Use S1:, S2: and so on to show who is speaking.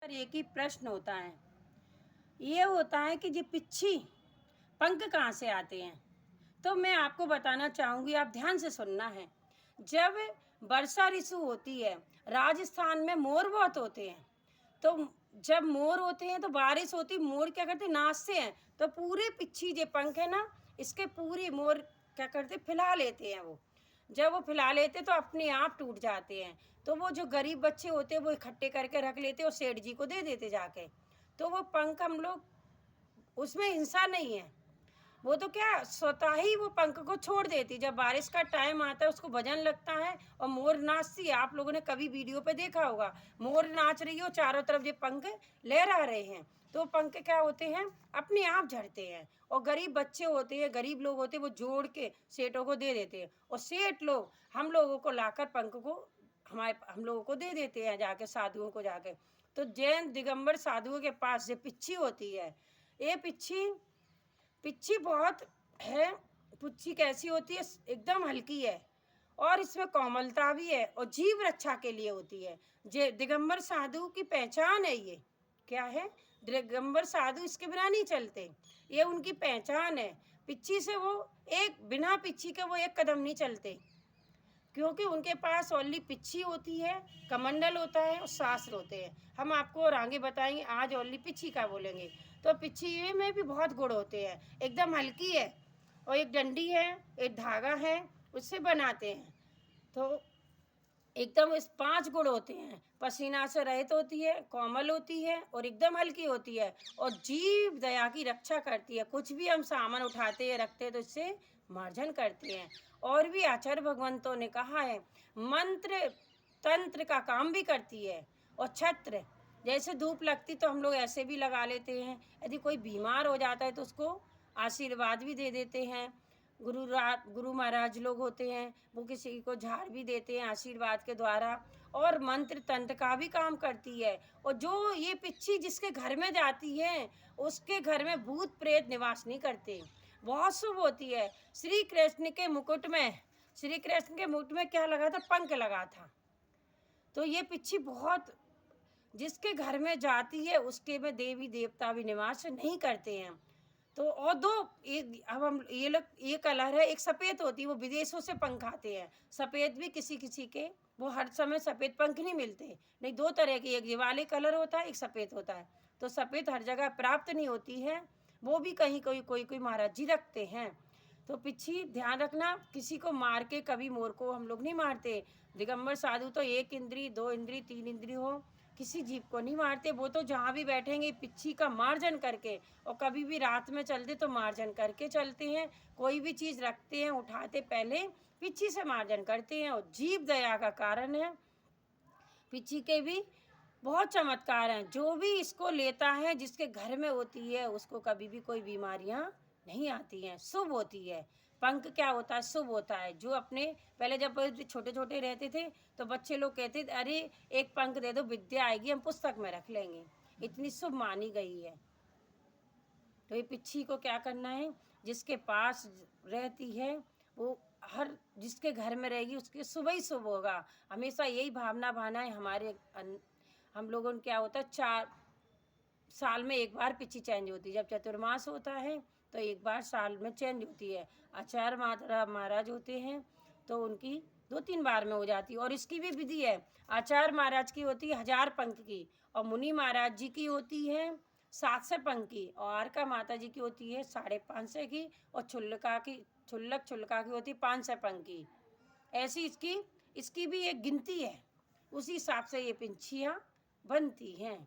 S1: पर एक ही प्रश्न होता है, ये होता है कि ये पिच्छी पंख कहाँ से आते हैं। तो मैं आपको बताना चाहूँगी, आप ध्यान से सुनना है। जब वर्षा ऋतु होती है, राजस्थान में मोर बहुत होते हैं। तो जब मोर होते हैं तो बारिश होती, मोर क्या करते नाचते हैं, तो पूरे पिच्छी जो पंख है ना, इसके पूरे मोर क्या करते फैला लेते हैं। वो जब वो फैला लेते तो अपने आप टूट जाते हैं। तो वो जो गरीब बच्चे होते हैं वो इकट्ठे करके रख लेते और सेठ जी को दे देते जाके। तो वो पंख हम लोग, उसमें हिंसा नहीं है, वो तो क्या स्वतः ही वो पंख को छोड़ देती। जब बारिश का टाइम आता है उसको भजन लगता है और मोर नाचती है। आप लोगों ने कभी वीडियो पे देखा होगा, मोर नाच रही हो, चारों तरफ ये पंख लहरा रहे हैं। तो पंख क्या होते हैं, अपने आप झड़ते हैं। और गरीब बच्चे होते हैं, गरीब लोग होते हैं, वो जोड़ के सेठों को दे देते हैं। और सेठ लोग हम लोगों को लाकर पंख को हम लोगों को दे देते हैं जाके, साधुओं को जाके। तो जैन दिगंबर साधुओं के पास ये पिच्छी होती है। ये पिच्छी पिच्छी बहुत है। पिच्छी कैसी होती है, एकदम हल्की है और इसमें कोमलता भी है और जीव रक्षा के लिए होती है। जे दिगंबर साधु की पहचान है। ये क्या है, दिगंबर साधु इसके बिना नहीं चलते, ये उनकी पहचान है। पिच्छी से वो एक, बिना पिच्छी के वो एक कदम नहीं चलते, क्योंकि उनके पास ओनली पिच्छी होती है, कमंडल होता है और शास्त्र होते हैं। हम आपको और आगे बताएंगे, आज ओनली पिच्छी का बोलेंगे। तो पिच्छी में भी बहुत गुण होते हैं, एकदम हल्की है और एक डंडी है, एक धागा है, उससे बनाते हैं। तो एकदम इस 5 गुण होते हैं, पसीना से रहित होती है, कोमल होती है और एकदम हल्की होती है और जीव दया की रक्षा करती है। कुछ भी हम सामान उठाते हैं रखते हैं तो इससे मार्जन करते हैं। और भी आचार्य भगवंतों ने कहा है, मंत्र तंत्र का काम भी करती है। और छत्र, जैसे धूप लगती तो हम लोग ऐसे भी लगा लेते हैं, यदि कोई बीमार हो जाता है तो उसको आशीर्वाद भी दे देते हैं। गुरु महाराज लोग होते हैं, वो किसी को झाड़ भी देते हैं आशीर्वाद के द्वारा। और मंत्र तंत्र का भी काम करती है। और जो ये पिच्छी जिसके घर में जाती है, उसके घर में भूत प्रेत निवास नहीं करते, बहुत शुभ होती है। श्री कृष्ण के मुकुट में क्या लगा था, पंख लगा था। तो ये पिच्छी बहुत, जिसके घर में जाती है उसके में देवी देवता भी निवास नहीं करते हैं। तो और दो, एक अब हम ये लोग, ये कलर है, एक सफ़ेद होती है, वो विदेशों से पंख आते हैं। सफ़ेद भी किसी किसी के, वो हर समय सफ़ेद पंख नहीं मिलते, नहीं, 2 तरह के, एक ये वाले कलर होता है, एक सफ़ेद होता है। तो सफ़ेद हर जगह प्राप्त नहीं होती है, वो भी कहीं कोई महाराज जी रखते हैं। तो पिच्छी ध्यान रखना, किसी को मार के, कभी मोर को हम लोग नहीं मारते। दिगंबर साधु तो 1 इंद्री, 2 इंद्री, 3 इंद्री हो, किसी जीव को नहीं मारते। वो तो जहाँ भी बैठेंगे पिच्छी का मार्जन करके, और कभी भी रात में चलते तो मार्जन करके चलते हैं। कोई भी चीज़ रखते हैं, उठाते पहले पिच्छी से मार्जन करते हैं। और जीव दया का कारण है। पिच्छी के भी बहुत चमत्कार हैं। जो भी इसको लेता है, जिसके घर में होती है, उसको कभी भी कोई बीमारियां नहीं आती हैं, शुभ होती है। पंख क्या होता है, शुभ होता है। जो अपने पहले जब छोटे छोटे रहते थे तो बच्चे लोग कहते थे, अरे एक पंख दे दो, विद्या आएगी, हम पुस्तक में रख लेंगे, इतनी शुभ मानी गई है। तो ये पिच्छी को क्या करना है, जिसके पास रहती है वो, हर जिसके घर में रहेगी उसके शुभ ही शुभ होगा। हमेशा यही भावना भाना है हमारे हम लोगों को। क्या होता है, 4 साल में एक बार पिच्छी चेंज होती है। जब चतुर्मास होता है तो एक बार साल में चेंज होती है। आचार्य महाराज होते हैं तो उनकी 2-3 बार में हो जाती है। और इसकी भी विधि है, आचार्य महाराज की होती है 1000 पंख की, और मुनि महाराज जी की होती है 700 पंख की, और आरका माता जी की होती है 550 की, और छुल्लक की होती है 500 पंख की। ऐसी इसकी भी एक गिनती है, उसी हिसाब से ये पिच्छियाँ बनती हैं।